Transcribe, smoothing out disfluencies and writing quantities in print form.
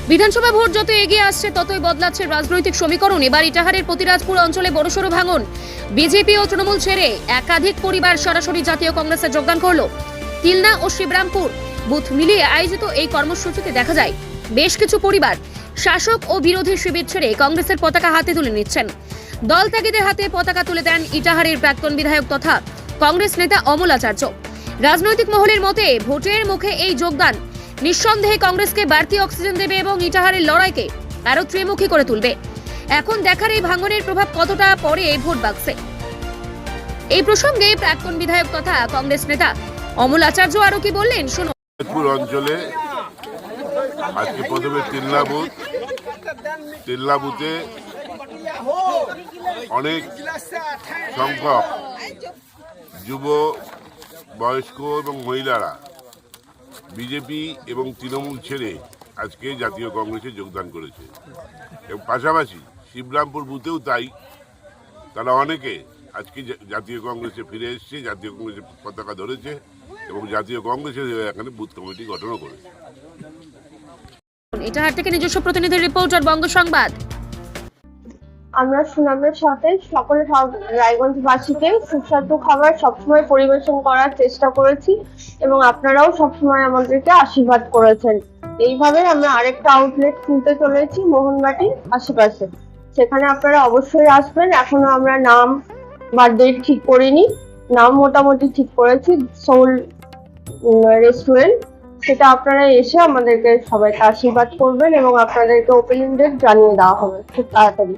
বিধানসভা ভোট যত এগিয়ে আসছে ততই বদলাচ্ছে রাজনৈতিক সমীকরণ। এবার ইটাহারের প্রতিরাজপুর অঞ্চলে বড়সড় ভাঙন। বিজেপি ও তৃণমূল ছেড়ে একাধিক পরিবার সরাসরি জাতীয় কংগ্রেসে যোগদান করলো। তিলনা ও শিবরামপুর বুথ মিলিয়ে আয়োজিত এই কর্মসূচিতে দেখা যায় বেশ কিছু পরিবার শাসক ও বিরোধী শিবির ছেড়ে কংগ্রেসের পতাকা হাতে তুলে নিচ্ছেন। দল ত্যাগীদের হাতে পতাকা তুলে দেন ইটাহারের প্রাক্তন বিধায়ক তথা কংগ্রেস নেতা অমল আচার্য। রাজনৈতিক মহলের মতে ভোটের মুখে এই যোগদান নিঃসন্দেহে কংগ্রেসকে বাড়তি অক্সিজেন দেবে এবং ইটাহারের লড়াইকে আরো ত্রিমুখী করে তুলবে। এখন দেখার এই ভাঙনের প্রভাব কতটা পড়ে ভোট বাক্সে। এই প্রসঙ্গে প্রাক্তন বিধায়ক তথা কংগ্রেস নেতা অমল আচার্য আরো কি বললেন শুনুন। অঞ্চলে আজকে প্রথমে তিল্লা বুথে অনেক সংখ্যক যুব বয়স্ক এবং মহিলারা বিজেপি এবং তৃণমূল ছেড়ে আজকে জাতীয় কংগ্রেসে যোগদান করেছে এবং পাশাপাশি শিবরামপুর বুথেও তাই, তারা অনেকে আজকে জাতীয় কংগ্রেসে ফিরে এসছে, জাতীয় কংগ্রেসের পতাকা ধরেছে এবং জাতীয় কংগ্রেসের এখানে বুথ কমিটি গঠনও করেছে। ইটাহার থেকে নিজস্ব প্রতিনিধি রিপোর্টার বঙ্গ সংবাদ। আমরা সুনামের সাথে সকলে রায়গঞ্জবাসীকে সুস্বাদু খাবার সবসময় পরিবেশন করার চেষ্টা করেছি এবং আপনারাও সবসময় আমাদেরকে আশীর্বাদ করেছেন। এইভাবে আমরা আরেকটা আউটলেট খুলতে চলেছি মোহনবাটির আশেপাশে, সেখানে আপনারা অবশ্যই আসবেন। এখনো আমরা নাম বা ডেট ঠিক করিনি, নাম মোটামুটি ঠিক করেছি সোল রেস্টুরেন্ট। সেটা আপনারা এসে আমাদেরকে সবাইকে আশীর্বাদ করবেন এবং আপনাদেরকে ওপেনিং ডেট জানিয়ে দেওয়া হবে খুব তাড়াতাড়ি।